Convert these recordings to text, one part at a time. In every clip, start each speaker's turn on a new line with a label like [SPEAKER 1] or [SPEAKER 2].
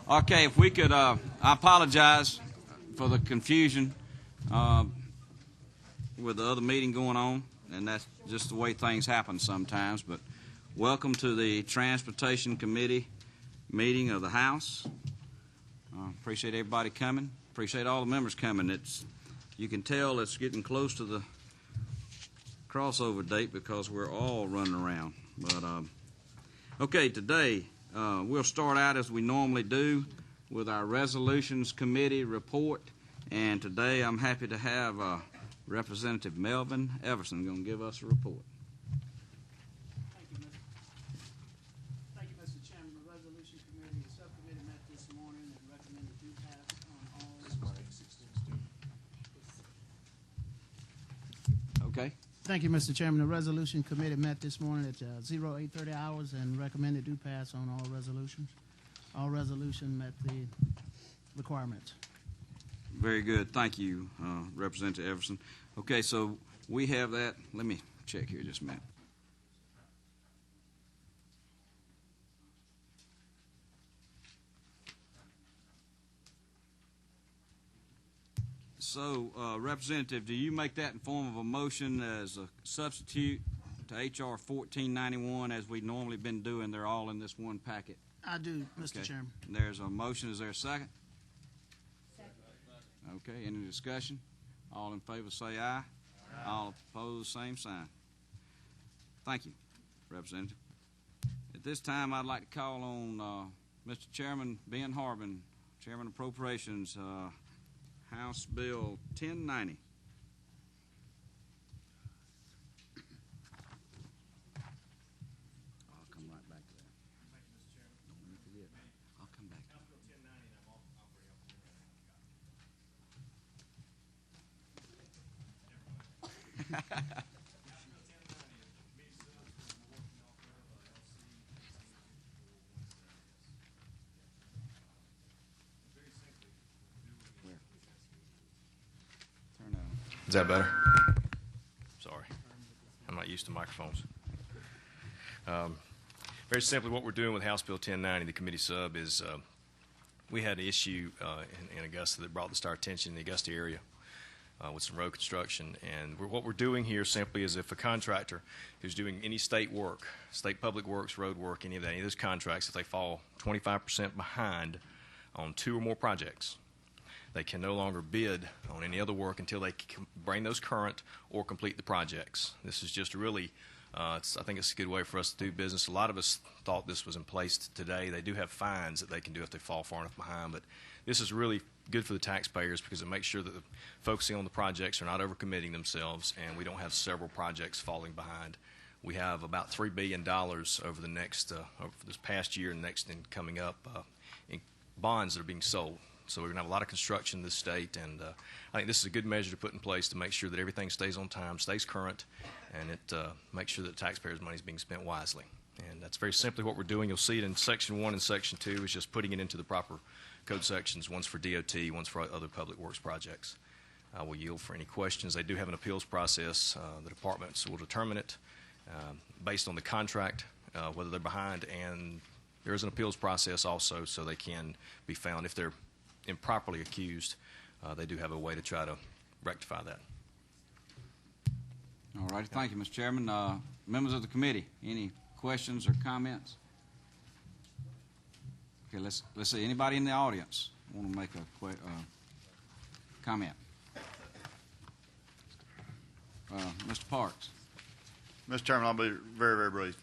[SPEAKER 1] Okay, if we could, I apologize for the confusion with the other meeting going on, and that's just the way things happen sometimes. But welcome to the Transportation Committee meeting of the House. Appreciate everybody coming. Appreciate all the members coming. You can tell it's getting close to the crossover date because we're all running around. But okay, today we'll start out as we normally do with our Resolutions Committee report. And today I'm happy to have Representative Melvin Everson going to give us a report.
[SPEAKER 2] Thank you, Mr. Chairman. The Resolution Committee, the subcommittee met this morning and recommended do pass on all.
[SPEAKER 1] Okay.
[SPEAKER 2] Thank you, Mr. Chairman. The Resolution Committee met this morning at 08:30 hours and recommended do pass on all resolutions. All resolution met the requirements.
[SPEAKER 1] Very good. Thank you, Representative Everson. Okay, so we have that. Let me check here just a minute. So, Representative, do you make that in form of a motion as a substitute to H.R. 1491 as we've normally been doing? They're all in this one packet.
[SPEAKER 2] I do, Mr.
[SPEAKER 1] Okay.
[SPEAKER 2] Chairman.
[SPEAKER 1] There's a motion. Is there a second? Okay, any discussion? All in favor say aye. Aye. All opposed, same sign. Thank you, Representative. At this time, I'd like to call on Mr. Chairman Ben Harbin, Chairman of Appropriations, House Bill 1090. I'll come right back to that.
[SPEAKER 3] Thank you, Mr. Chairman.
[SPEAKER 1] Don't forget. I'll come back.
[SPEAKER 3] House Bill 1090, and I'm operating off the memory I got. House Bill 1090 is committee subs that we're working off of LC. Very simply,
[SPEAKER 1] Where? Turn on.
[SPEAKER 3] Is that better? Sorry. I'm not used to microphones. Very simply, what we're doing with House Bill 1090, the committee sub, is we had an issue in Augusta that brought this to our attention in the Augusta area with some road construction. And what we're doing here simply is if a contractor who's doing any state work, state public works, road work, any of those contracts, if they fall 25% behind on 2 or more projects, they can no longer bid on any other work until they bring those current or complete the projects. This is just really, I think it's a good way for us to do business. A lot of us thought this was in place today. They do have fines that they can do if they fall far enough behind, but this is really good for the taxpayers because it makes sure that focusing on the projects are not overcommitting themselves and we don't have several projects falling behind. We have about $3 billion over the next, over this past year and next and coming up in bonds that are being sold. So we're going to have a lot of construction in this state, and I think this is a good measure to put in place to make sure that everything stays on time, stays current, and it makes sure that taxpayers' money is being spent wisely. And that's very simply what we're doing. You'll see it in Section 1 and Section 2 is just putting it into the proper code sections, one's for DOT, one's for other public works projects. I will yield for any questions. They do have an appeals process. The departments will determine it based on the contract, whether they're behind, and there is an appeals process also so they can be found if they're improperly accused. They do have a way to try to rectify that.
[SPEAKER 1] All right. Thank you, Mr. Chairman. Members of the committee, any questions or comments? Okay, let's see. Anybody in the audience want to make a comment? Mr. Parks.
[SPEAKER 4] Mr. Chairman, I'll be very, very brief.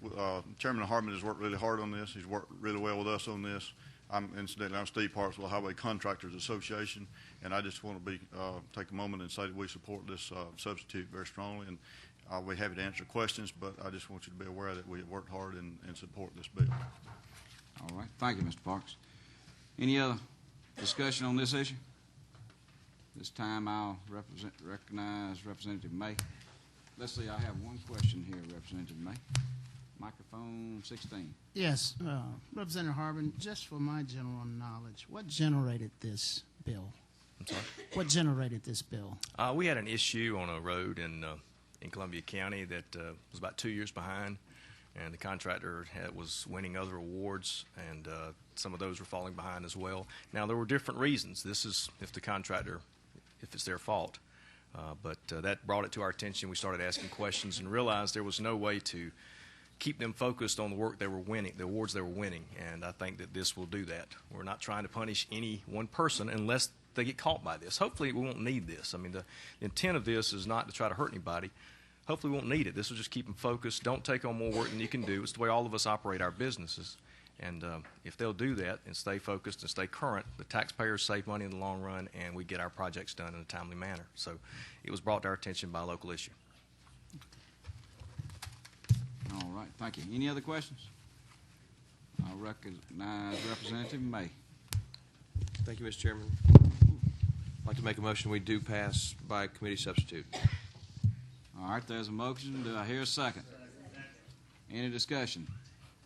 [SPEAKER 4] Chairman Hartman has worked really hard on this. He's worked really well with us on this. Incidentally, I'm Steve Parks with the Highway Contractors Association, and I just want to take a moment and say that we support this substitute very strongly, and I'll be happy to answer questions, but I just want you to be aware that we have worked hard and support this bill.
[SPEAKER 1] All right. Thank you, Mr. Parks. Any other discussion on this issue? This time I'll recognize Representative May. Let's see, I have one question here, Representative May. Microphone 16.
[SPEAKER 2] Yes, Representative Harbin, just for my general knowledge, what generated this bill?
[SPEAKER 3] I'm sorry?
[SPEAKER 2] What generated this bill?
[SPEAKER 3] We had an issue on a road in Columbia County that was about 2 years behind. and the contractor was winning other awards, and some of those were falling behind as well. Now, there were different reasons. This is if the contractor, if it's their fault. But that brought it to our attention. We started asking questions and realized there was no way to keep them focused on the work they were winning, the awards they were winning, and I think that this will do that. We're not trying to punish any one person unless they get caught by this. Hopefully, we won't need this. I mean, the intent of this is not to try to hurt anybody. Hopefully, we won't need it. This will just keep them focused. Don't take on more work than you can do. It's the way all of us operate our businesses. And if they'll do that and stay focused and stay current, the taxpayers save money in the long run, and we get our projects done in a timely manner. So it was brought to our attention by a local issue.
[SPEAKER 1] All right, thank you. Any other questions? I'll recognize Representative May.
[SPEAKER 5] Thank you, Mr. Chairman. I'd like to make a motion we do pass by committee substitute.
[SPEAKER 1] All right, there's a motion. Do I hear a second? Any discussion?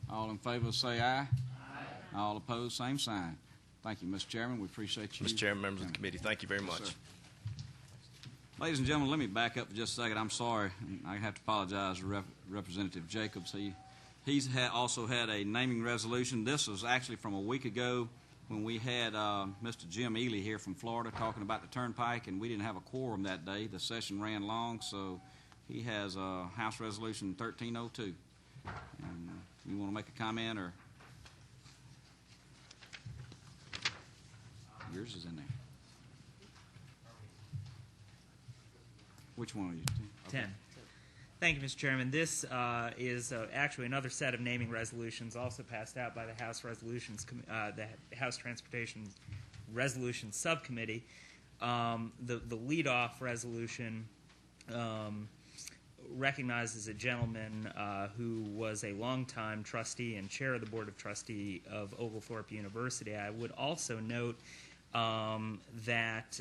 [SPEAKER 1] All in favor say aye. Aye. All opposed, same sign. Thank you, Mr. Chairman. We appreciate you.
[SPEAKER 3] Mr. Chairman, members of the committee, thank you very much.
[SPEAKER 1] Yes, sir. Ladies and gentlemen, let me back up for just a second. I'm sorry. I have to apologize to Representative Jacobs. He's also had a naming resolution. This was actually from a week ago when we had Mr. Jim Ely here from Florida talking about the turnpike, and we didn't have a quorum that day. The session ran long, so he has House Resolution 1302. And you want to make a comment, or yours is in there? Which one are you?
[SPEAKER 6] 10. Thank you, Mr. Chairman. This is actually another set of naming resolutions also passed out by the House the House Transportation Resolution Subcommittee. The lead-off resolution recognizes a gentleman who was a longtime trustee and chair of the Board of Trustee of Oglethorpe University. I would also note that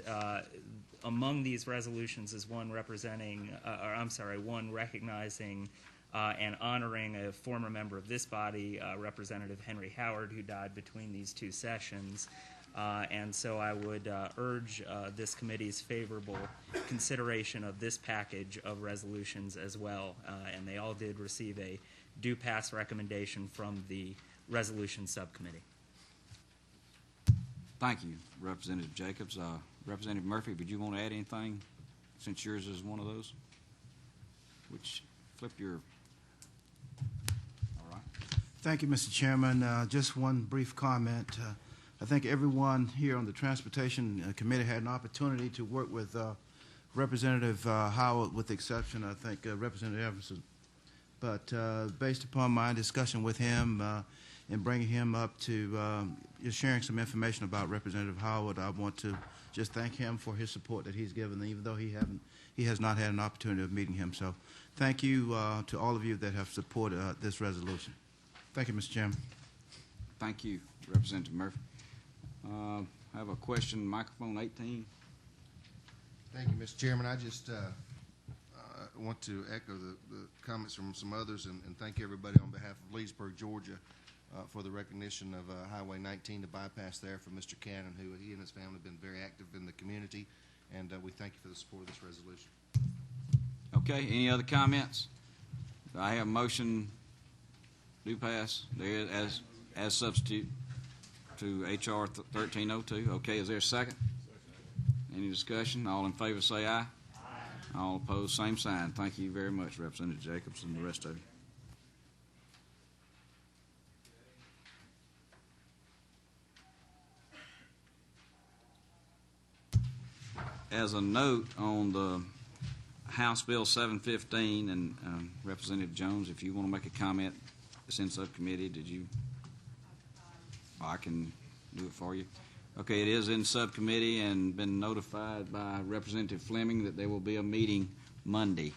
[SPEAKER 6] among these resolutions is one one recognizing and honoring a former member of this body, Representative Henry Howard, who died between these two sessions. And so I would urge this committee's favorable consideration of this package of resolutions as well. And they all did receive a do pass recommendation from the Resolution Subcommittee.
[SPEAKER 1] Thank you, Representative Jacobs. Representative Murphy, would you want to add anything since yours is one of those? Which flip your... All right.
[SPEAKER 7] Thank you, Mr. Chairman. Just one brief comment. I think everyone here on the Transportation Committee had an opportunity to work with Representative Howard, with the exception, I think, Representative Everson. But based upon my discussion with him and bringing him up to just sharing some information about Representative Howard, I want to just thank him for his support that he's given, even though he has not had an opportunity of meeting him. So thank you to all of you that have supported this resolution. Thank you, Mr. Chairman.
[SPEAKER 1] Thank you, Representative Murphy. I have a question, microphone 18.
[SPEAKER 8] Thank you, Mr. Chairman. I just want to echo the comments from some others and thank everybody on behalf of Leesburg, Georgia, for the recognition of Highway 19, the bypass there for Mr. Cannon, who he and his family have been very active in the community, and we thank you for the support of this resolution.
[SPEAKER 1] Okay, any other comments? I have a motion do pass there as substitute to H.R. 1302. Okay, is there a second? Any discussion? All in favor say aye. Aye. All opposed, same sign. Thank you very much, Representative Jacobs and the rest of you. As a note on the House Bill 715, and Representative Jones, if you want to make a comment, it's in subcommittee. Did you? Oh, I can do it for you. Okay, it is in subcommittee and been notified by Representative Fleming that there will be a meeting Monday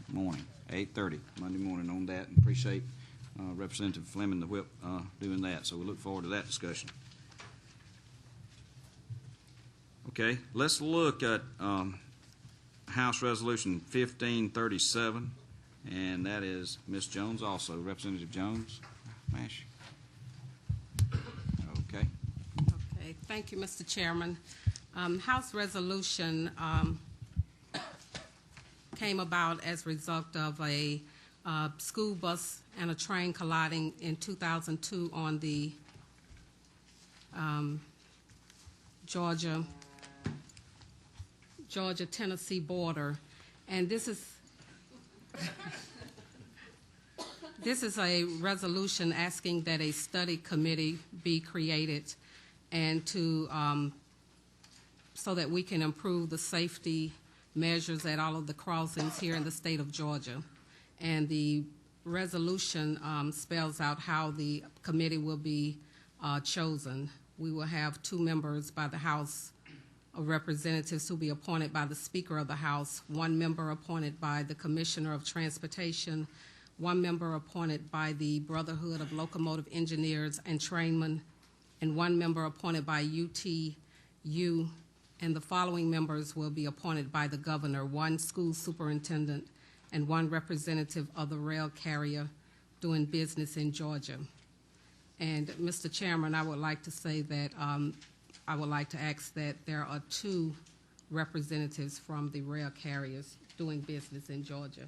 [SPEAKER 1] morning, 8:30, Monday morning on that, and appreciate Representative Fleming, the whip, doing that. So we look forward to that discussion. Okay, let's look at House Resolution 1537, and that is Ms. Jones also. Representative Jones, Mash. Okay.
[SPEAKER 9] Okay, thank you, Mr. Chairman. House Resolution came about as a result of a school bus and a train colliding in 2002 on the Georgia-Tennessee border. And this is this is a resolution asking that a study committee be created and to so that we can improve the safety measures at all of the crossings here in the state of Georgia. And the resolution spells out how the committee will be chosen. We will have 2 members by the House of Representatives who will be appointed by the Speaker of the House, 1 member appointed by the Commissioner of Transportation, 1 member appointed by the Brotherhood of Locomotive Engineers and Trainmen, and 1 member appointed by UTU, and the following members will be appointed by the Governor, 1 school superintendent, and 1 representative of the rail carrier doing business in Georgia. And Mr. Chairman, I would like to say that I would like to ask that there are 2 representatives from the rail carriers doing business in Georgia.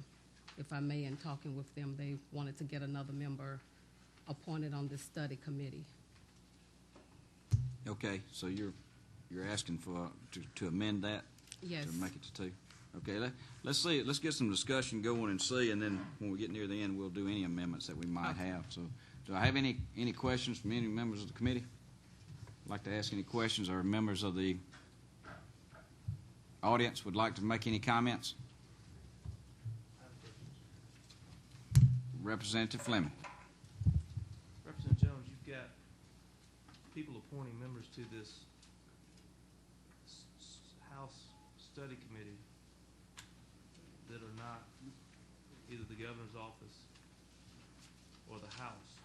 [SPEAKER 9] If I may, in talking with them, they wanted to get another member appointed on this study committee.
[SPEAKER 1] Okay, so you're asking for to amend that?
[SPEAKER 9] Yes.
[SPEAKER 1] To make it to 2? Okay, let's see. Let's get some discussion going and see, and then when we get near the end, we'll do any amendments that we might have. So, do I have any questions from any members of the committee? I'd like to ask any questions, or members of the audience would like to make any comments? Representative Fleming.
[SPEAKER 10] Representative Jones, you've got people appointing members to this House Study Committee that are not either the governor's office or the House.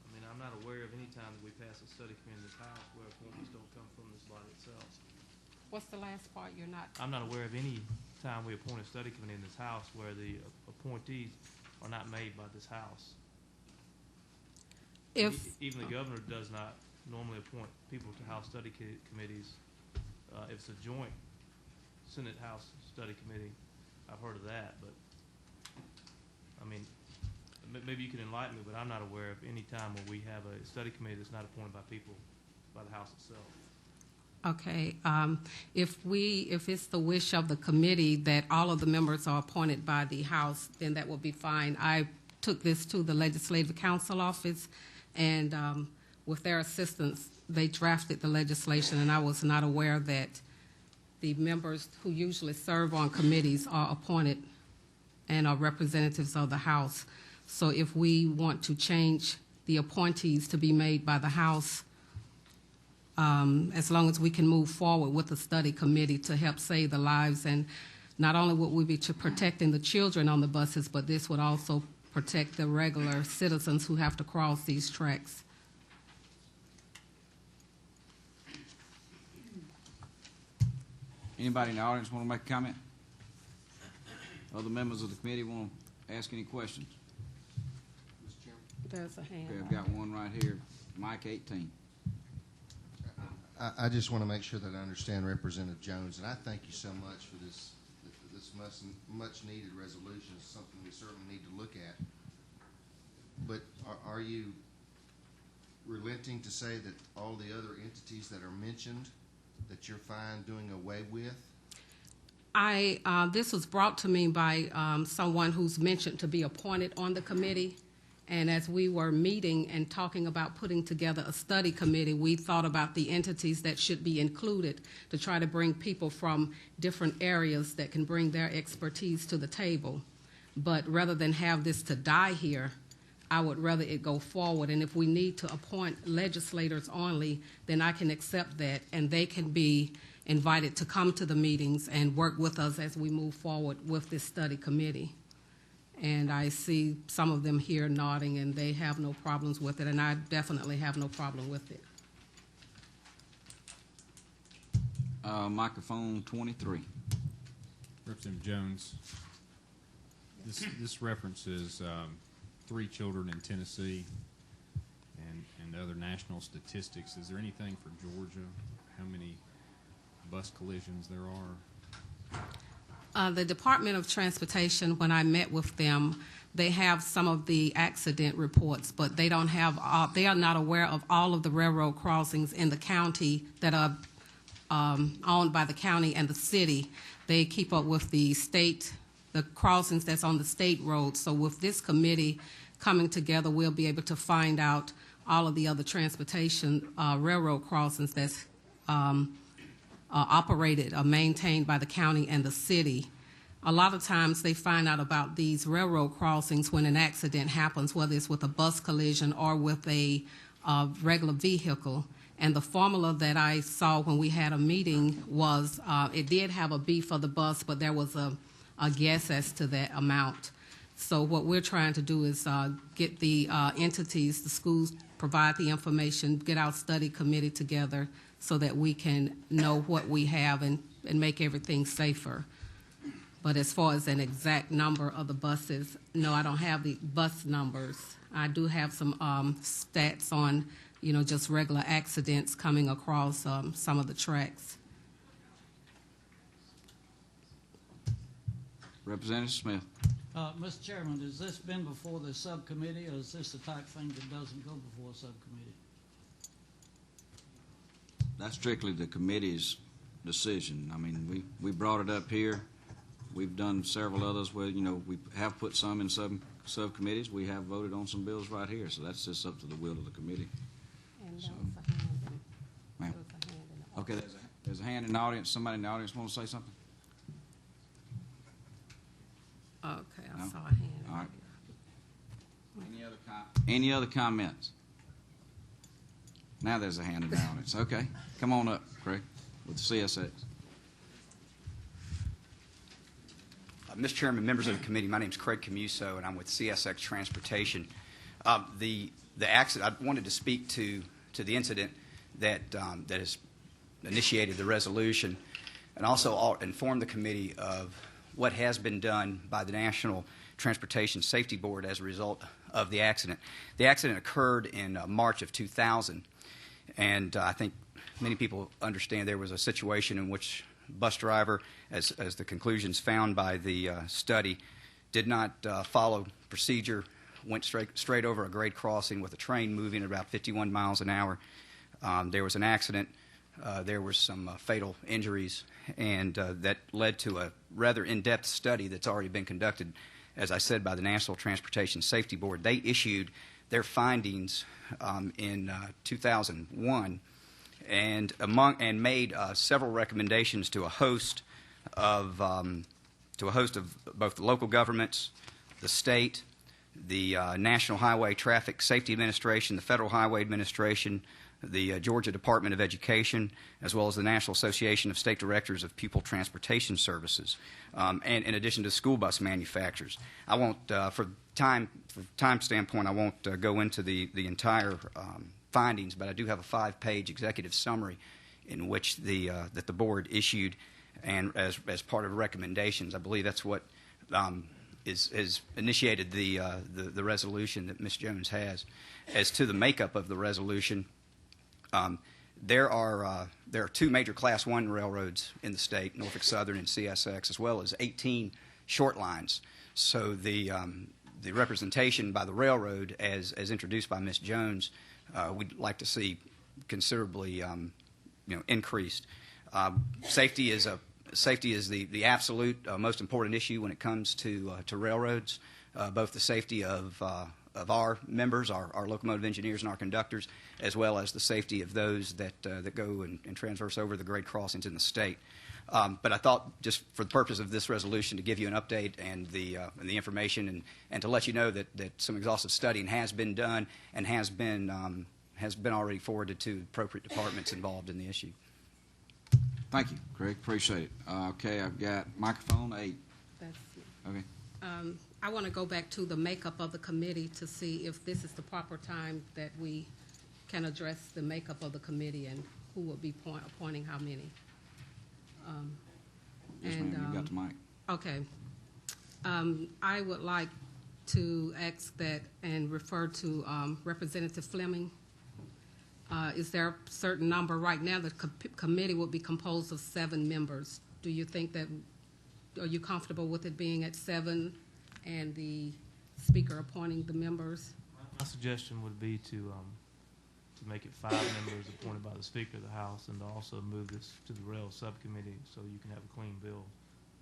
[SPEAKER 10] I mean, I'm not aware of any time that we pass a study committee in this House where appointments don't come from this body itself.
[SPEAKER 9] What's the last part you're not?
[SPEAKER 10] I'm not aware of any time we appoint a study committee in this House where the appointees are not made by this House.
[SPEAKER 9] If
[SPEAKER 10] Even the governor does not normally appoint people to House study committees. If it's a joint Senate-House study committee, I've heard of that, but, I mean, maybe you can enlighten me, but I'm not aware of any time where we have a study committee that's not appointed by people, by the House itself.
[SPEAKER 9] Okay, if it's the wish of the committee that all of the members are appointed by the House, then that will be fine. I took this to the Legislative Council office, and with their assistance, they drafted the legislation, and I was not aware that the members who usually serve on committees are appointed and are representatives of the House. So if we want to change the appointees to be made by the House, as long as we can move forward with the study committee to help save the lives, and not only would we be protecting the children on the buses, but this would also protect the regular citizens who have to cross these tracks.
[SPEAKER 1] Anybody in the audience want to make a comment? Other members of the committee want to ask any questions?
[SPEAKER 8] Mr. Chairman?
[SPEAKER 9] There's a hand.
[SPEAKER 1] Okay, I've got one right here, Mike 18.
[SPEAKER 8] I just want to make sure that I understand Representative Jones, and I thank you so much for this much-needed resolution. It's something we certainly need to look at. But are you relenting to say that all the other entities that are mentioned, that you're fine doing away with?
[SPEAKER 9] This was brought to me by someone who's mentioned to be appointed on the committee. And as we were meeting and talking about putting together a study committee, we thought about the entities that should be included to try to bring people from different areas that can bring their expertise to the table. But rather than have this to die here, I would rather it go forward. And if we need to appoint legislators only, then I can accept that, and they can be invited to come to the meetings and work with us as we move forward with this study committee. And I see some of them here nodding, and they have no problems with it, and I definitely have no problem with it.
[SPEAKER 1] Microphone 23.
[SPEAKER 11] Representative Jones, this references 3 children in Tennessee and other national statistics. Is there anything for Georgia? How many bus collisions there are?
[SPEAKER 9] The Department of Transportation, when I met with them, they have some of the accident reports, but they don't have. They are not aware of all of the railroad crossings in the county that are owned by the county and the city. They keep up with the state, the crossings that's on the state roads. So with this committee coming together, we'll be able to find out all of the other transportation railroad crossings that's operated or maintained by the county and the city. A lot of times they find out about these railroad crossings when an accident happens, whether it's with a bus collision or with a regular vehicle. And the formula that I saw when we had a meeting was it did have a B for the bus, but there was a guess as to that amount. So what we're trying to do is get the entities, the schools, provide the information, get our study committee together so that we can know what we have and make everything safer. But as far as an exact number of the buses, no, I don't have the bus numbers. I do have some stats on, just regular accidents coming across some of the tracks.
[SPEAKER 1] Representative Smith.
[SPEAKER 12] Mr. Chairman, has this been before the subcommittee, or is this the type of thing that doesn't go before a subcommittee?
[SPEAKER 1] That's strictly the committee's decision. I mean, we brought it up here. We've done several others where, we have put some in subcommittees. We have voted on some bills right here. So that's just up to the will of the committee.
[SPEAKER 9] And
[SPEAKER 1] So,
[SPEAKER 9] there was a hand in,
[SPEAKER 1] ma'am.
[SPEAKER 9] there was a hand in the
[SPEAKER 1] Okay, there's a hand in the audience. Somebody in the audience want to say something?
[SPEAKER 9] Okay, I
[SPEAKER 1] No?
[SPEAKER 9] saw a hand.
[SPEAKER 1] All right. Any other comments? Now there's a hand in the audience. Okay. Come on up, Craig, with the CSX.
[SPEAKER 13] Mr. Chairman, members of the committee, my name is Craig Camuso, and I'm with CSX Transportation. The accident, I wanted to speak to the incident that has initiated the resolution, and also inform the committee of what has been done by the National Transportation Safety Board as a result of the accident. The accident occurred in March of 2000, and I think many people understand there was a situation in which bus driver, as the conclusions found by the study, did not follow procedure, went straight over a grade crossing with a train moving at about 51 miles an hour. There was an accident. There were some fatal injuries, and that led to a rather in-depth study that's already been conducted, as I said, by the National Transportation Safety Board. They issued their findings in 2001 and made several recommendations to a host of both the local governments, the state, the National Highway Traffic Safety Administration, the Federal Highway Administration, the Georgia Department of Education, as well as the National Association of State Directors of Pupil Transportation Services, and in addition to school bus manufacturers. I won't, for time standpoint, I won't go into the entire findings, but I do have a 5-page executive summary in which that the board issued, and as part of recommendations. I believe that's what is initiated the resolution that Ms. Jones has. As to the makeup of the resolution, there are 2 major Class 1 railroads in the state, Norfolk Southern and CSX, as well as 18 short lines. So the representation by the railroad, as introduced by Ms. Jones, we'd like to see considerably increased. Safety is the absolute most important issue when it comes to railroads, both the safety of our members, our locomotive engineers and our conductors, as well as the safety of those that go and transverse over the grade crossings in the state. But I thought, just for the purpose of this resolution, to give you an update and the information, and to let you know that some exhaustive studying has been done and has been already forwarded to appropriate departments involved in the issue.
[SPEAKER 1] Thank you, Craig. Appreciate it. Okay, I've got microphone 8.
[SPEAKER 9] That's
[SPEAKER 1] Okay.
[SPEAKER 9] I want to go back to the makeup of the committee to see if this is the proper time that we can address the makeup of the committee and who will be appointing how many.
[SPEAKER 1] Yes, ma'am. You've got the mic.
[SPEAKER 9] Okay. I would like to ask that and refer to Representative Fleming. Is there a certain number? Right now, the committee will be composed of 7 members. Do you think that are you comfortable with it being at 7 and the speaker appointing the members?
[SPEAKER 10] My suggestion would be to make it 5 members appointed by the Speaker of the House, and to also move this to the rail subcommittee so you can have a clean bill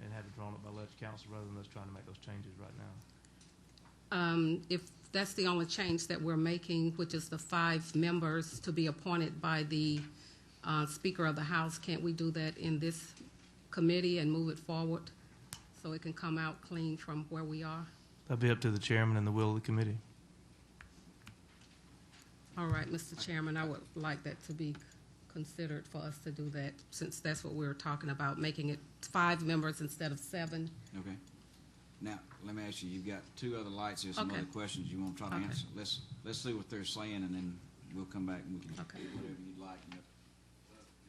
[SPEAKER 10] and have it drawn up by legislative council rather than us trying to make those changes right now.
[SPEAKER 9] If that's the only change that we're making, which is the 5 members to be appointed by the Speaker of the House, can't we do that in this committee and move it forward so it can come out clean from where we are?
[SPEAKER 10] That'd be up to the chairman and the will of the committee.
[SPEAKER 9] All right, Mr. Chairman, I would like that to be considered for us to do that, since that's what we were talking about, making it 5 members instead of 7.
[SPEAKER 1] Okay. Now, let me ask you, you've got 2 other lights, there's some
[SPEAKER 9] Okay.
[SPEAKER 1] other questions you want to try to
[SPEAKER 9] Okay.
[SPEAKER 1] answer. Let's see what they're saying, and then we'll come back and we can,
[SPEAKER 9] Okay.
[SPEAKER 1] whatever you'd like.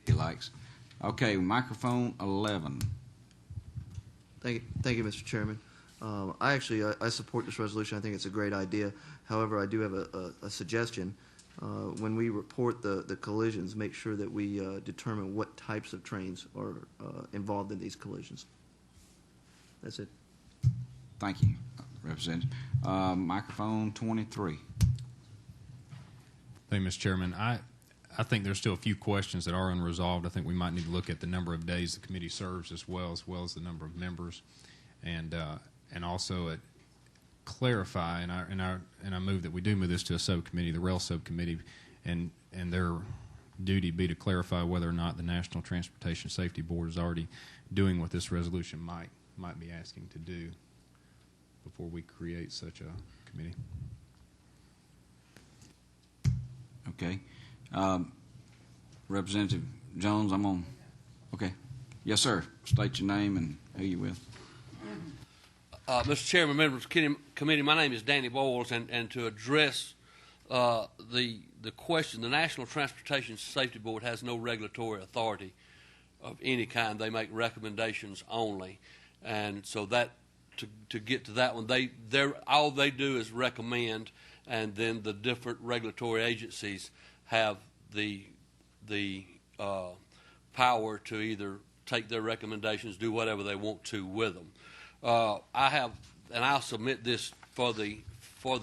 [SPEAKER 1] He likes. Okay, microphone 11.
[SPEAKER 14] Thank you, Mr. Chairman. I support this resolution. I think it's a great idea. However, I do have a suggestion. When we report the collisions, make sure that we determine what types of trains are involved in these collisions. That's it.
[SPEAKER 1] Thank you, Representative. Microphone 23.
[SPEAKER 11] Thank you, Mr. Chairman. I think there's still a few questions that are unresolved. I think we might need to look at the number of days the committee serves as well as the number of members, and also clarify. And I move that we do move this to a subcommittee, the rail subcommittee, and their duty be to clarify whether or not the National Transportation Safety Board is already doing what this resolution might be asking to do before we create such a committee.
[SPEAKER 1] Okay. Representative Jones, I'm on. Okay. Yes, sir. State your name and who you with.
[SPEAKER 15] Mr. Chairman, members of the committee, my name is Danny Boyles, and to address the question, the National Transportation Safety Board has no regulatory authority of any kind. They make recommendations only, and so that to get to that one, all they do is recommend, and then the different regulatory agencies have the power to either take their recommendations, do whatever they want to with them. I'll submit this for the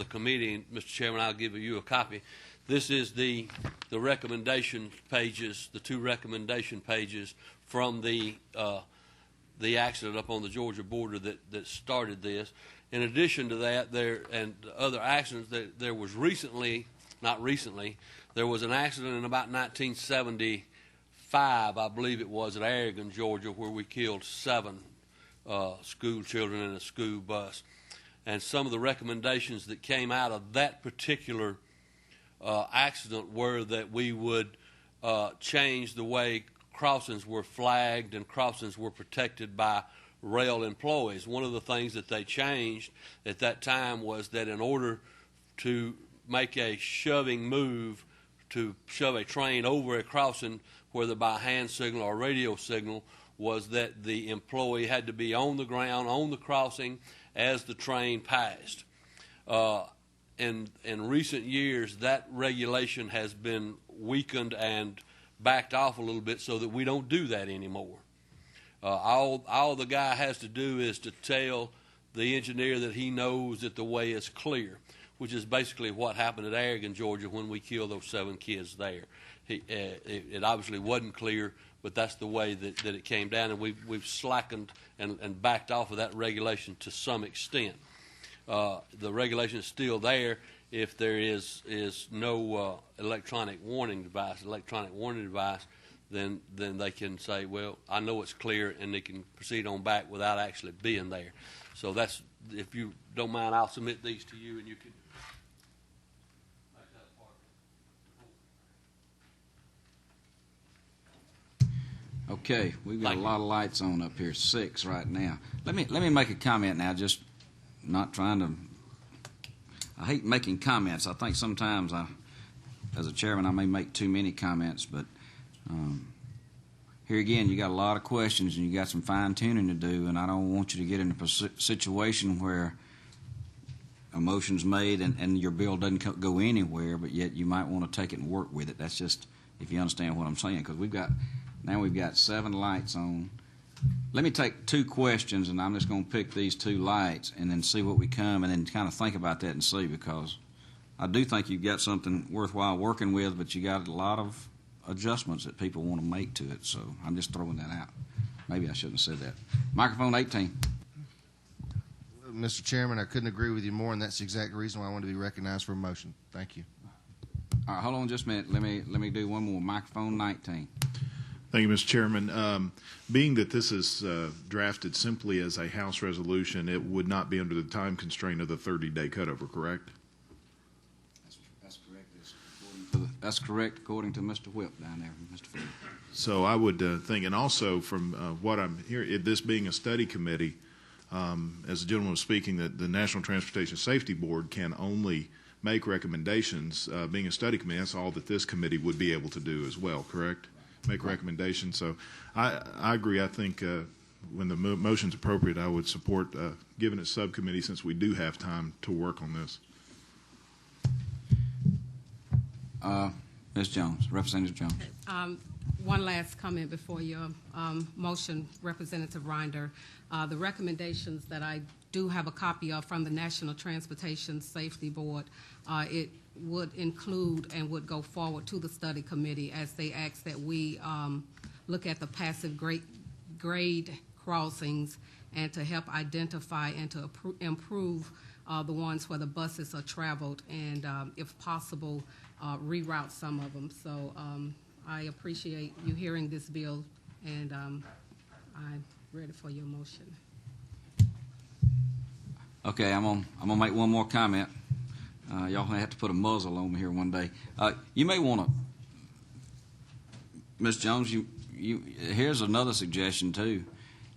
[SPEAKER 15] committee, and Mr. Chairman, I'll give you a copy. This is the recommendation pages, the 2 recommendation pages from the accident up on the Georgia border that started this. In addition to that, and other accidents, there was there was an accident in about 1975, I believe it was, at Aragon, Georgia, where we killed 7 school children in a school bus. And some of the recommendations that came out of that particular accident were that we would change the way crossings were flagged and crossings were protected by rail employees. One of the things that they changed at that time was that in order to make a shoving move to shove a train over a crossing, whether by hand signal or radio signal, was that the employee had to be on the ground, on the crossing, as the train passed. In recent years, that regulation has been weakened backed off a little bit so that we don't do that anymore. All the guy has to do is to tell the engineer that he knows that the way is clear, which is basically what happened at Aragon, Georgia, when we killed those 7 kids there. It obviously wasn't clear, but that's the way that it came down, and we've slackened and backed off of that regulation to some extent. The regulation is still there if there is no electronic warning device, then they can say, well, I know it's clear, and they can proceed on back without actually being there. So that's, if you don't mind, I'll submit these to you, and you can make that part.
[SPEAKER 1] Okay, we've got a lot of lights on up here, 6 right now. Let me make a comment now, just not trying to. I hate making comments. I think sometimes as a chairman, I may make too many comments, but here again, you got a lot of questions and you got some fine tuning to do, and I don't want you to get in a situation where a motion's made and your bill doesn't go anywhere, but yet you might want to take it and work with it. That's just, if you understand what I'm saying, because we've got 7 lights on. let me take two questions, and I'm just going to pick these two lights and then see what we come, and then kind of think about that and see, because I do think you've got something worthwhile working with, but you got a lot of adjustments that people want to make to it, so I'm just throwing that out. Maybe I shouldn't have said that. Microphone 18.
[SPEAKER 8] Mr. Chairman, I couldn't agree with you more, and that's the exact reason why I wanted to be recognized for a motion. Thank you.
[SPEAKER 1] All right, hold on just a minute. Let me do one more. Microphone 19.
[SPEAKER 16] Thank you, Mr. Chairman. Being that this is drafted simply as a House resolution, it would not be under the time constraint of the 30-day cutover, correct?
[SPEAKER 1] That's correct. That's correct, according to Mr. Whip down there, Mr. Field.
[SPEAKER 16] So I would think, and also from what I'm hearing, this being a study committee, as the gentleman was speaking, that the National Transportation Safety Board can only make recommendations. Being a study committee, that's all that this committee would be able to do as well, correct? Make recommendations. So I agree. I think when the motion's appropriate, I would support giving it subcommittee, since we do have time to work on this.
[SPEAKER 1] Ms. Jones, Representative Jones.
[SPEAKER 9] One last comment before your motion, Representative Rinder. The recommendations that I do have a copy of from the National Transportation Safety Board, it would include and would go forward to the study committee as they ask that we look at the passive grade crossings and to help identify and to improve the ones where the buses are traveled and, if possible, reroute some of them. So I appreciate you hearing this bill, and I'm ready for your motion.
[SPEAKER 1] Okay, I'm gonna make one more comment. Y'all gonna have to put a muzzle on me here one day. You may want to, Ms. Jones. Here's another suggestion too.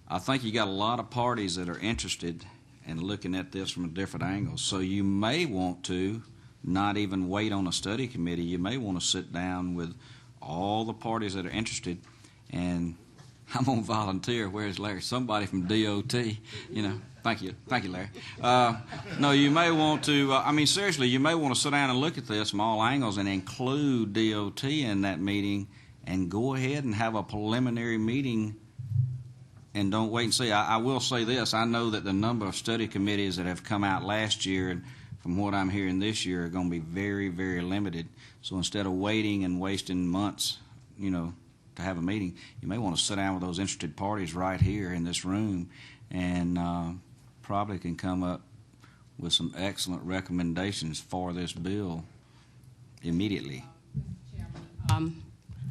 [SPEAKER 1] I think you got a lot of parties that are interested in looking at this from a different angle. So you may want to not even wait on a study committee. You may want to sit down with all the parties that are interested, and I'm gonna volunteer. Where's Larry? Somebody from DOT. Thank you, Larry. No, you may want to. Seriously, you may want to sit down and look at this from all angles and include DOT in that meeting, and go ahead and have a preliminary meeting. And don't wait and see. I will say this. I know that the number of study committees that have come out last year, and from what I'm hearing this year, are going to be very, very limited. So instead of waiting and wasting months, to have a meeting, you may want to sit down with those interested parties right here in this room, and probably can come up with some excellent recommendations for this bill immediately.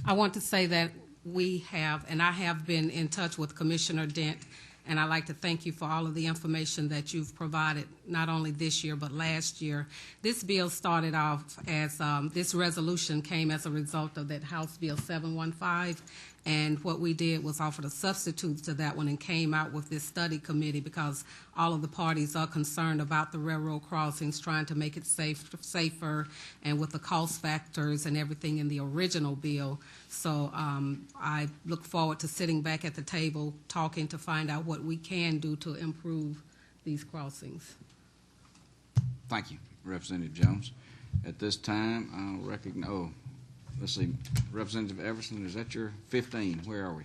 [SPEAKER 9] I want to say that we have, and I have been in touch with Commissioner Dent, and I'd like to thank you for all of the information that you've provided, not only this year, but last year. This bill started off as, this resolution came as a result of that House Bill 715, and what we did was offered a substitute to that one and came out with this study committee, because all of the parties are concerned about the railroad crossings, trying to make it safer, and with the cost factors and everything in the original bill. So I look forward to sitting back at the table, talking to find out what we can do to improve these crossings.
[SPEAKER 1] Thank you, Representative Jones. At this time, I'll recognize, let's see, Representative Everson, is that your 15? Where are we?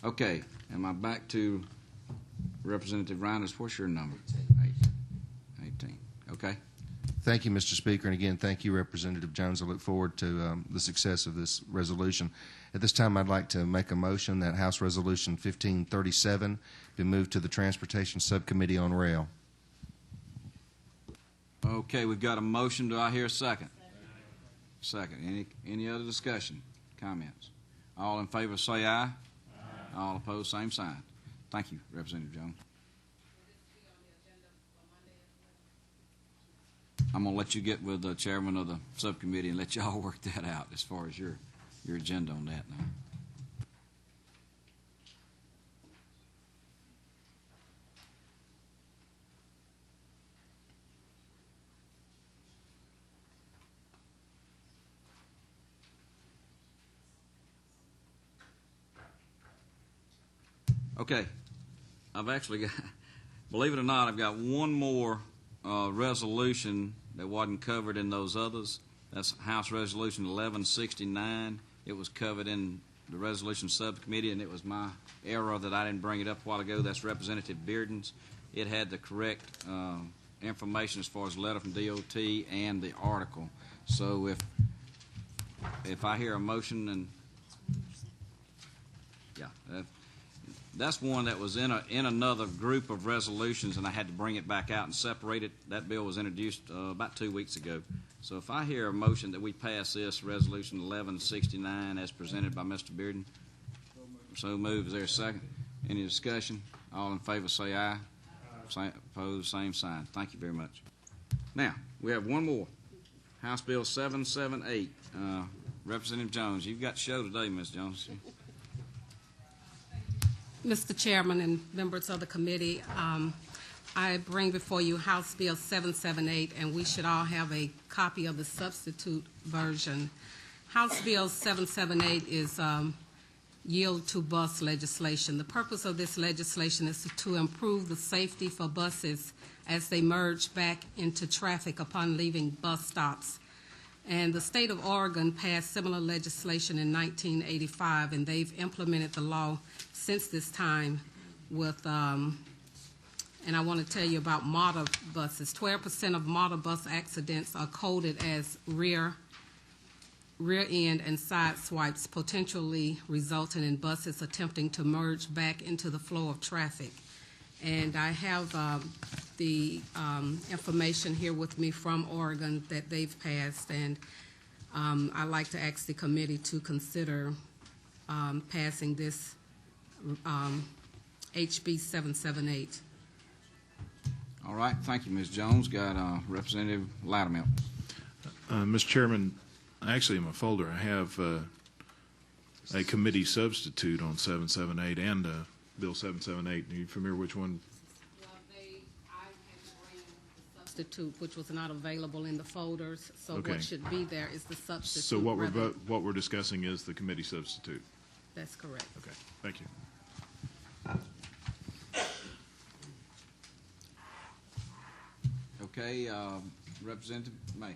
[SPEAKER 1] Okay, am I back to Representative Reynolds? What's your number? 18. Okay.
[SPEAKER 8] Thank you, Mr. Speaker, and again, thank you, Representative Jones. I look forward to the success of this resolution. At this time, I'd like to make a motion that House Resolution 1537 be moved to the Transportation Subcommittee on Rail.
[SPEAKER 1] Okay, we've got a motion. Do I hear a second? Second. Any other discussion, comments? All in favor say aye. Aye. All opposed, same sign. Thank you, Representative Jones. I'm going to let you get with the chairman of the subcommittee and let y'all work that out as far as your agenda on that now. Okay, I've actually got, believe it or not, I've got one more resolution that wasn't covered in those others. That's House Resolution 1169. It was covered in the resolution subcommittee, and it was my error that I didn't bring it up a while ago. That's Representative Bearden's. It had the correct information as far as the letter from DOT and the article. So if I hear a motion, and yeah, that's one that was in another group of resolutions, and I had to bring it back out and separate it. That bill was introduced about 2 weeks ago. So if I hear a motion that we pass this resolution 1169 as presented by Mr. Bearden, so move. Is there a second? Any discussion? All in favor say aye. Opposed, same sign. Thank you very much. Now, we have one more. House Bill 778. Representative Jones, you've got the show today, Ms. Jones.
[SPEAKER 9] Mr. Chairman and members of the committee, I bring before you House Bill 778, and we should all have a copy of the substitute version. House Bill 778 is yield to bus legislation. The purpose of this legislation is to improve the safety for buses as they merge back into traffic upon leaving bus stops. And the state of Oregon passed similar legislation in 1985, and they've implemented the law since this time with, and I want to tell you about model buses. 12% of model bus accidents are coded as rear end and side swipes, potentially resulting in buses attempting to merge back into the flow of traffic. And I have the information here with me from Oregon that they've passed, and I'd like to ask the committee to consider passing this HB 778.
[SPEAKER 1] All right. Thank you, Ms. Jones. Got Representative Loudermilk.
[SPEAKER 16] Mr. Chairman, actually in my folder I have a committee substitute on 778 and Bill 778. Are you familiar which one?
[SPEAKER 9] Well, I had to bring the substitute, which was not available in the folders. So
[SPEAKER 16] Okay.
[SPEAKER 9] what should be there is the substitute.
[SPEAKER 16] So what we're discussing is the committee substitute.
[SPEAKER 9] That's correct.
[SPEAKER 16] Okay. Thank you.
[SPEAKER 1] Okay. Representative May.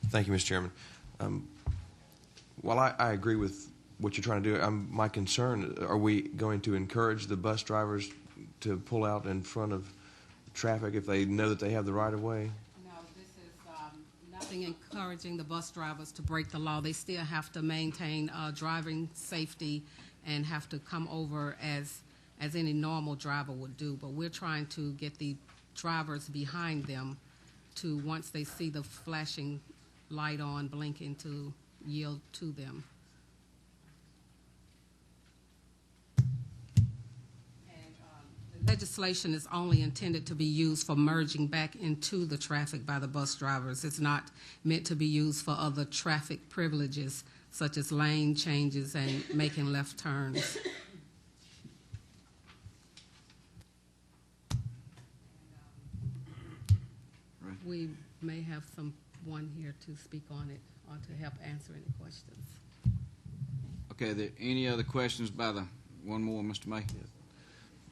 [SPEAKER 5] Thank you, Mr. Chairman. While I agree with what you're trying to do, my concern, are we going to encourage the bus drivers to pull out in front of traffic if they know that they have the right of way?
[SPEAKER 9] No, this is nothing encouraging the bus drivers to break the law. They still have to maintain driving safety and have to come over as any normal driver would do. But we're trying to get the drivers behind them to, once they see the flashing light on, blinking, to yield to them. Legislation is only intended to be used for merging back into the traffic by the bus drivers. It's not meant to be used for other traffic privileges, such as lane changes and making left turns. We may have someone here to speak on it or to help answer any questions.
[SPEAKER 1] Okay. Are there any other questions by the one more, Mr. May?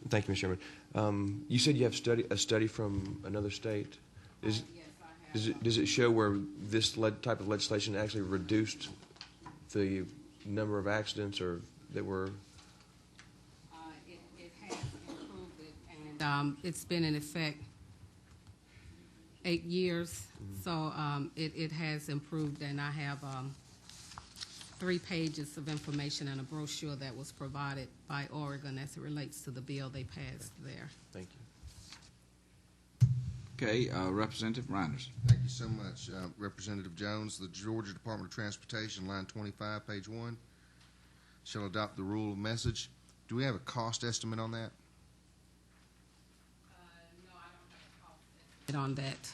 [SPEAKER 5] Thank you, Mr. Chairman. You said you have a study from another state.
[SPEAKER 9] Yes, I have.
[SPEAKER 5] Does it show where this type of legislation actually reduced the number of accidents or that were?
[SPEAKER 9] It has improved it, and it's been in effect 8 years, so it has improved, and I have 3 pages of information and a brochure that was provided by Oregon as it relates to the bill they passed there.
[SPEAKER 5] Thank you.
[SPEAKER 1] Okay, Representative Reinders.
[SPEAKER 8] Thank you so much, Representative Jones. The Georgia Department of Transportation, line 25, page 1, shall adopt the rule of message. Do we have a cost estimate on that?
[SPEAKER 9] No, I don't have a cost estimate on that.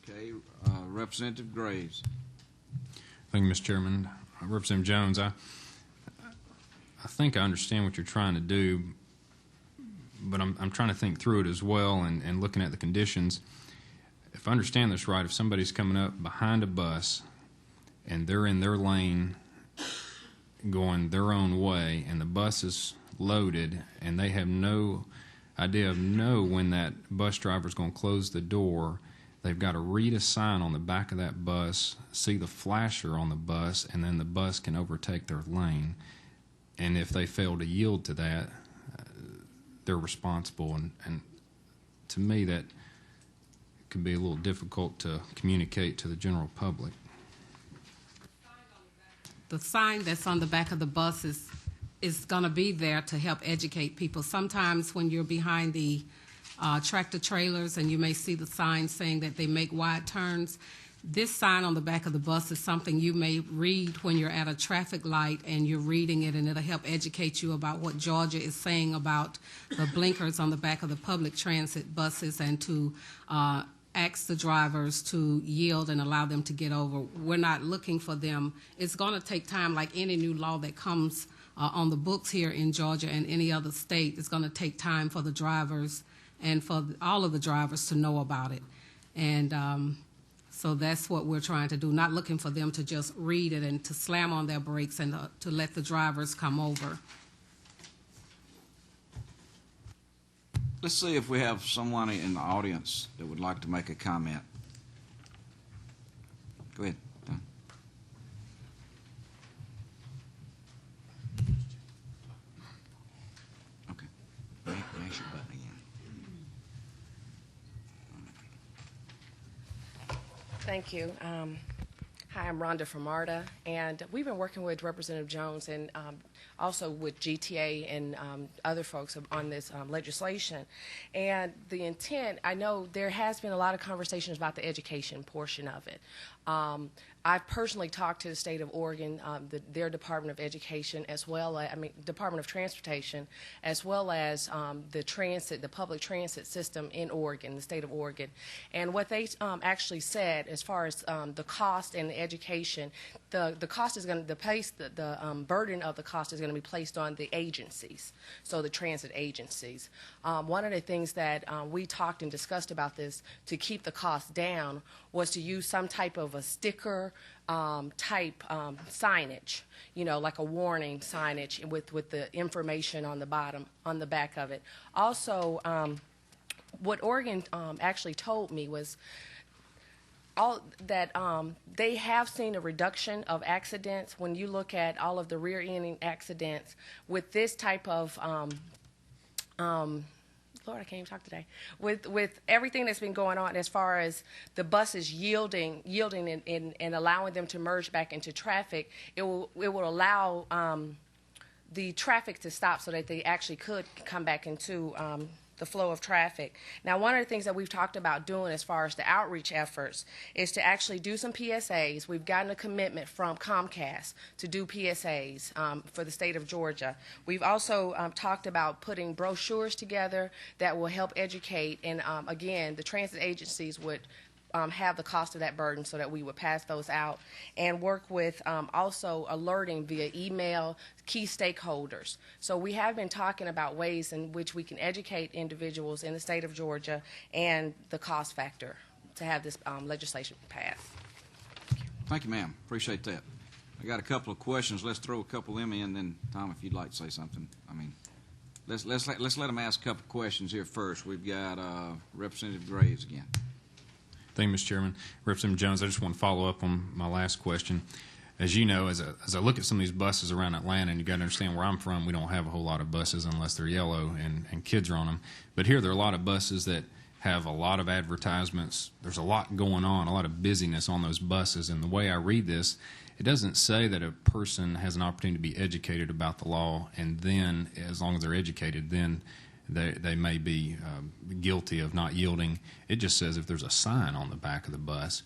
[SPEAKER 1] Okay, Representative Graves.
[SPEAKER 11] Thank you, Mr. Chairman. Representative Jones, I think I understand what you're trying to do, but I'm trying to think through it as well and looking at the conditions. If I understand this right, if somebody's coming up behind a bus and they're in their lane going their own way and the bus is loaded and they have no idea of when that bus driver is going to close the door, they've got to read a sign on the back of that bus, see the flasher on the bus, and then the bus can overtake their lane. And if they fail to yield to that, they're responsible. And to me, that can be a little difficult to communicate to the general public.
[SPEAKER 9] The sign that's on the back of the bus is going to be there to help educate people. Sometimes when you're behind the tractor trailers and you may see the sign saying that they make wide turns, this sign on the back of the bus is something you may read when you're at a traffic light and you're reading it, and it'll help educate you about what Georgia is saying about the blinkers on the back of the public transit buses, and to ask the drivers to yield and allow them to get over. We're not looking for them. It's going to take time, like any new law that comes on the books here in Georgia and any other state. It's going to take time for the drivers and for all of the drivers to know about it. And so that's what we're trying to do, not looking for them to just read it and to slam on their brakes and to let the drivers come over.
[SPEAKER 1] Let's see if we have someone in the audience that would like to make a comment. Go ahead, Don. Okay. Mash your button again.
[SPEAKER 17] Thank you. Hi, I'm Rhonda from MARTA, and we've been working with Representative Jones and also with GTA and other folks on this legislation. And the intent, I know there has been a lot of conversations about the education portion of it. I've personally talked to the state of Oregon, their Department of Education, as well as, Department of Transportation, as well as the public transit system in Oregon, the state of Oregon. And what they actually said, as far as the cost and the education, the cost is going to, the burden of the cost is going to be placed on the agencies, so the transit agencies. One of the things that we talked and discussed about this to keep the cost down was to use some type of a sticker type signage, like a warning signage with the information on the bottom, on the back of it. Also, what Oregon actually told me was they have seen a reduction of accidents. When you look at all of the rear-ending accidents with this type of Lord, I can't even talk today. With everything that's been going on as far as the buses yielding and allowing them to merge back into traffic, it will allow the traffic to stop so that they actually could come back into the flow of traffic. Now, one of the things that we've talked about doing as far as the outreach efforts is to actually do some PSAs. We've gotten a commitment from Comcast to do PSAs for the state of Georgia. We've also talked about putting brochures together that will help educate, and again, the transit agencies would have the cost of that burden so that we would pass those out, and work with also alerting via email key stakeholders. So we have been talking about ways in which we can educate individuals in the state of Georgia and the cost factor to have this legislation passed.
[SPEAKER 1] Thank you, ma'am. Appreciate that. I got a couple of questions. Let's throw a couple of them in, then Tom, if you'd like to say something. Let's let them ask a couple of questions here first. We've got Representative Graves again.
[SPEAKER 11] Thank you, Mr. Chairman. Representative Jones, I just want to follow up on my last question. As you know, as I look at some of these buses around Atlanta, and you got to understand where I'm from, we don't have a whole lot of buses unless they're yellow and kids are on them. But here there are a lot of buses that have a lot of advertisements. There's a lot going on, a lot of busyness on those buses. And the way I read this, it doesn't say that a person has an opportunity to be educated about the law, and then, as long as they're educated, then they may be guilty of not yielding. It just says if there's a sign on the back of the bus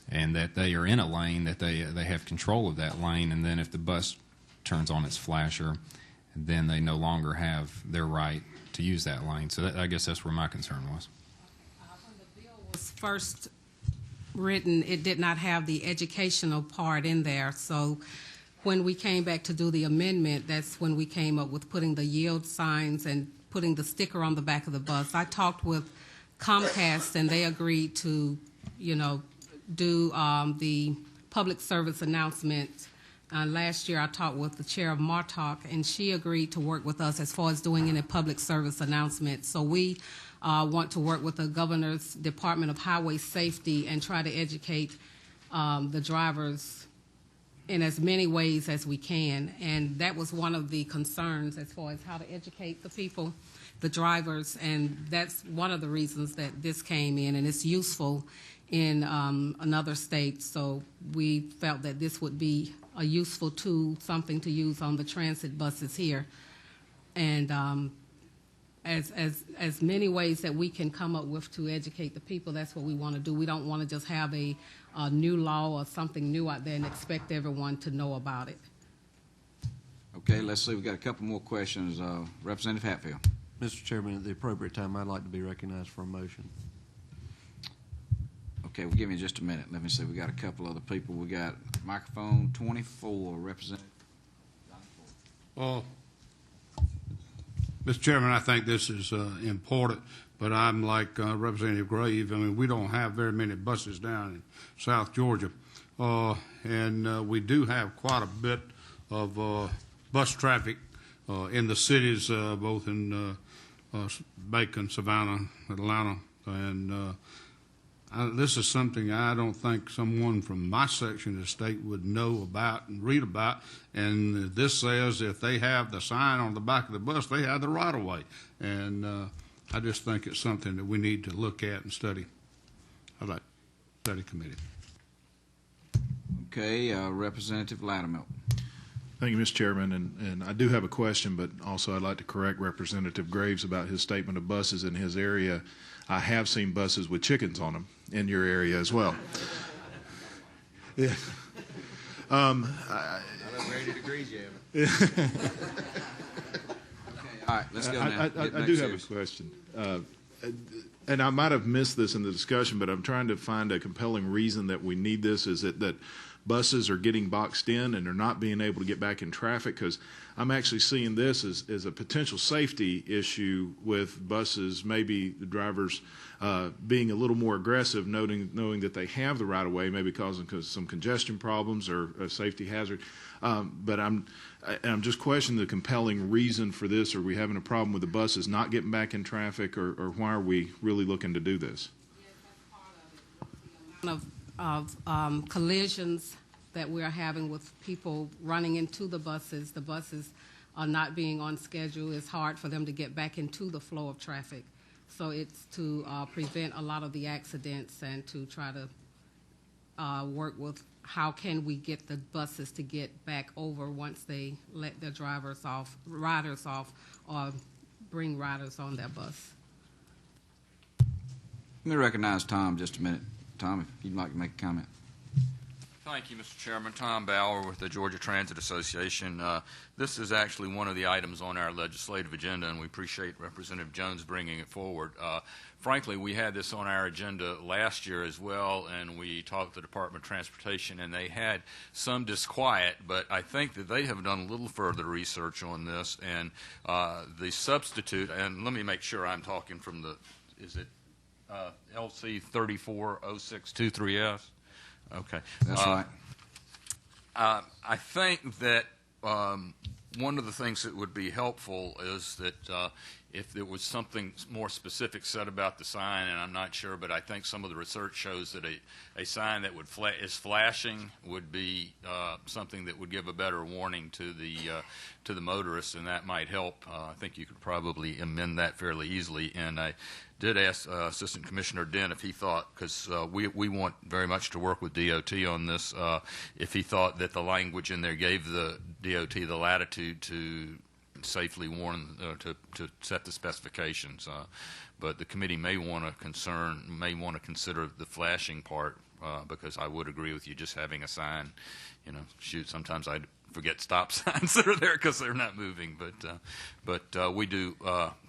[SPEAKER 11] and that they are in a lane, that they have control of that lane, and then if the bus turns on its flasher, then they no longer have their right to use that lane. So I guess that's where my concern was.
[SPEAKER 9] When the bill was first written, it did not have the educational part in there. So when we came back to do the amendment, that's when we came up with putting the yield signs and putting the sticker on the back of the bus. I talked with Comcast, and they agreed to, do the public service announcements. Last year, I talked with the chair of MARTOC, and she agreed to work with us as far as doing any public service announcements. So we want to work with the Governor's Department of Highway Safety and try to educate the drivers in as many ways as we can. And that was one of the concerns as far as how to educate the people, the drivers, and that's one of the reasons that this came in, and it's useful in another state. So we felt that this would be a useful tool, something to use on the transit buses here. And as many ways that we can come up with to educate the people, that's what we want to do. We don't want to just have a new law or something new out there and expect everyone to know about it.
[SPEAKER 1] Okay, let's see. We've got a couple more questions. Representative Hatfield.
[SPEAKER 18] Mr. Chairman, at the appropriate time, I'd like to be recognized for a motion.
[SPEAKER 1] Okay, well, give me just a minute. Let me see. We got a couple other people. We got microphone 24, Representative.
[SPEAKER 19] Mr. Chairman, I think this is important, but I'm like Representative Grave. I mean, we don't have very many buses down in South Georgia, and we do have quite a bit of bus traffic in the cities, both in Macon, Savannah, Atlanta, and this is something I don't think someone from my section of the state would know about and read about. And this says if they have the sign on the back of the bus, they have the right of way. And I just think it's something that we need to look at and study. I'd like study committee.
[SPEAKER 1] Okay, Representative Loudermilk.
[SPEAKER 16] Thank you, Mr. Chairman. And I do have a question, but also I'd like to correct Representative Graves about his statement of buses in his area. I have seen buses with chickens on them in your area as well. Yeah.
[SPEAKER 1] I'm ready to agree, Jim. All right, let's go now.
[SPEAKER 16] I do have a question. And I might have missed this in the discussion, but I'm trying to find a compelling reason that we need this. Is it that buses are getting boxed in and they're not being able to get back in traffic? Because I'm actually seeing this as a potential safety issue with buses, maybe the drivers being a little more aggressive, knowing that they have the right of way, maybe causing some congestion problems or a safety hazard. But I'm just questioning the compelling reason for this. Are we having a problem with the buses not getting back in traffic, or why are we really looking to do this?
[SPEAKER 9] Of collisions that we're having with people running into the buses. The buses are not being on schedule. It's hard for them to get back into the flow of traffic. So it's to prevent a lot of the accidents and to try to work with how can we get the buses to get back over once they let their riders off, or bring riders on their bus.
[SPEAKER 1] Let me recognize Tom just a minute. Tom, if you'd like to make a comment.
[SPEAKER 20] Thank you, Mr. Chairman. Tom Bauer with the Georgia Transit Association. This is actually one of the items on our legislative agenda, and we appreciate Representative Jones bringing it forward. Frankly, we had this on our agenda last year as well, and we talked to the Department of Transportation, and they had some disquiet, but I think that they have done a little further research on this, and the substitute, and let me make sure I'm talking from the, is it LC 340623S? Okay.
[SPEAKER 1] That's right.
[SPEAKER 20] I think that one of the things that would be helpful is that if there was something more specific said about the sign, and I'm not sure, but I think some of the research shows that a sign that is flashing would be something that would give a better warning to the motorists, and that might help. I think you could probably amend that fairly easily. And I did ask Assistant Commissioner Dent if he thought, because we want very much to work with DOT on this, if he thought that the language in there gave the DOT the latitude to safely warn, to set the specifications. But the committee may want to consider the flashing part, because I would agree with you, just having a sign, shoot, sometimes I forget stop signs that are there because they're not moving. But we do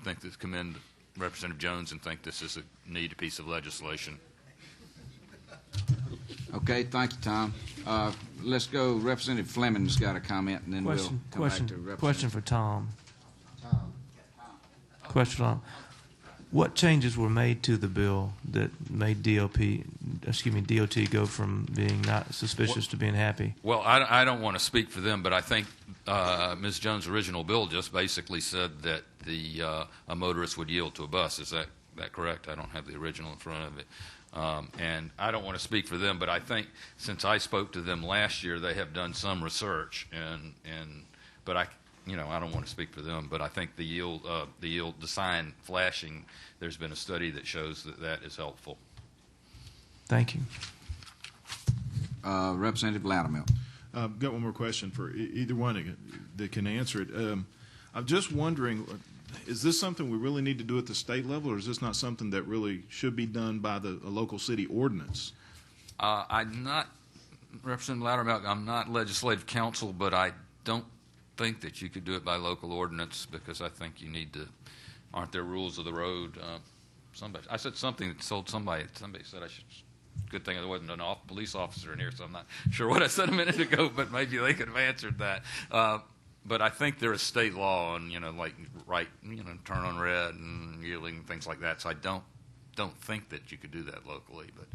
[SPEAKER 20] think that commend Representative Jones and think this is a neat piece of legislation.
[SPEAKER 1] Okay, thank you, Tom. Let's go. Representative Fleming's got a comment, and then we'll come back to Representative.
[SPEAKER 10] Question for Tom. Question for Tom. What changes were made to the bill that made DOT go from being not suspicious to being happy?
[SPEAKER 20] Well, I don't want to speak for them, but I think Ms. Jones' original bill just basically said that a motorist would yield to a bus. Is that that correct? I don't have the original in front of it. And I don't want to speak for them, but I think since I spoke to them last year, they have done some research, but I don't want to speak for them, but I think the sign flashing, there's been a study that shows that is helpful.
[SPEAKER 5] Thank you.
[SPEAKER 1] Representative Loudermilk.
[SPEAKER 16] I've got one more question for either one that can answer it. I'm just wondering, is this something we really need to do at the state level, or is this not something that really should be done by a local city ordinance?
[SPEAKER 20] I'm not, Representative Loudermilk, I'm not legislative counsel, but I don't think that you could do it by local ordinance, because I think you need to, aren't there rules of the road? I said something that told somebody said I should. Good thing there wasn't an police officer in here, so I'm not sure what I said a minute ago, but maybe they could have answered that. But I think there is state law on, turn on red and yielding, things like that. So I don't think that you could do that locally. But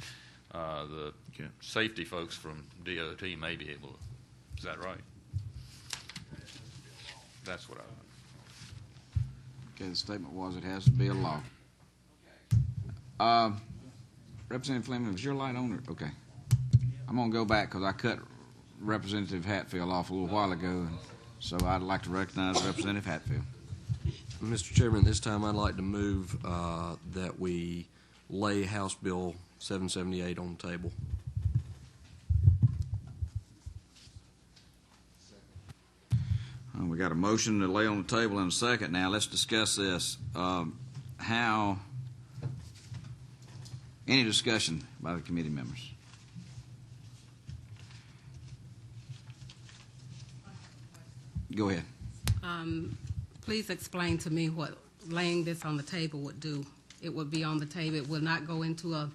[SPEAKER 20] the safety folks from DOT may be able to. Is that right? That's what I.
[SPEAKER 1] Okay, the statement was it has to be a law. Representative Fleming, was your light on? Okay. I'm going to go back because I cut Representative Hatfield off a little while ago, and so I'd like to recognize Representative Hatfield.
[SPEAKER 18] Mr. Chairman, this time I'd like to move that we lay House Bill 778 on the table.
[SPEAKER 1] We got a motion to lay on the table in a second. Now let's discuss this. Any discussion by the committee members? Go ahead.
[SPEAKER 9] Please explain to me what laying this on the table would do. It would be on the table. It will not go into a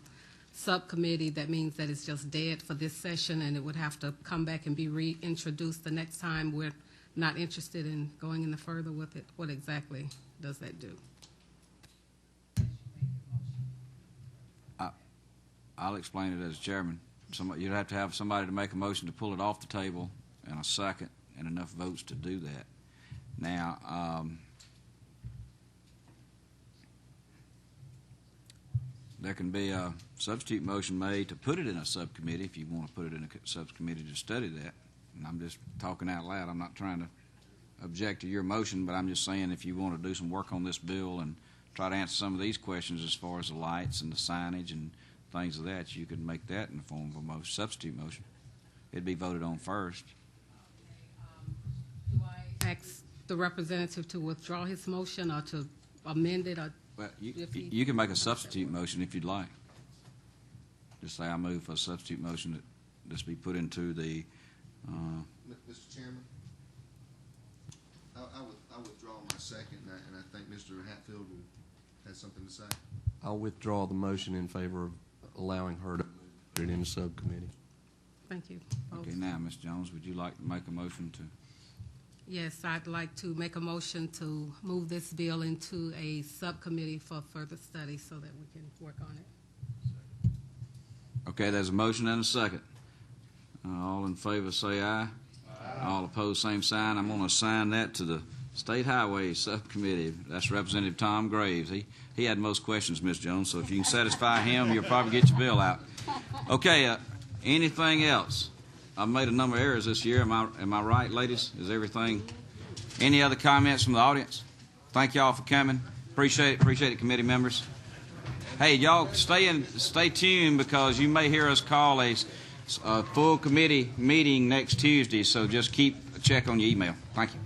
[SPEAKER 9] subcommittee. That means that it's just dead for this session, and it would have to come back and be reintroduced the next time. We're not interested in going any further with it. What exactly does that do?
[SPEAKER 1] I'll explain it as chairman. You'd have to have somebody to make a motion to pull it off the table and a second and enough votes to do that. Now, there can be a substitute motion made to put it in a subcommittee if you want to put it in a subcommittee to study that. And I'm just talking out loud. I'm not trying to object to your motion, but I'm just saying if you want to do some work on this bill and try to answer some of these questions as far as the lights and the signage and things of that, you could make that in the form of a substitute motion. It'd be voted on first.
[SPEAKER 9] Do I ask the representative to withdraw his motion or to amend it? Or
[SPEAKER 1] well, you can make a substitute motion if you'd like. Just say I move for a substitute motion that this be put into the.
[SPEAKER 8] Mr. Chairman, I withdraw my second, and I think Mr. Hatfield has something to say.
[SPEAKER 18] I'll withdraw the motion in favor of allowing her to put it in the subcommittee.
[SPEAKER 9] Thank you.
[SPEAKER 1] Okay, now, Ms. Jones, would you like to make a motion to?
[SPEAKER 9] Yes, I'd like to make a motion to move this bill into a subcommittee for further study so that we can work on it.
[SPEAKER 1] Okay, there's a motion and a second. All in favor say aye. Aye. All opposed, same sign. I'm going to assign that to the State Highway Subcommittee. That's Representative Tom Graves. He had most questions, Ms. Jones, so if you can satisfy him, you'll probably get your bill out. Okay, anything else? I've made a number of errors this year. Am I right, ladies? Is everything? Any other comments from the audience? Thank y'all for coming. Appreciate it, committee members. Hey, y'all stay tuned because you may hear us call a full committee meeting next Tuesday, so just keep a check on your email. Thank you.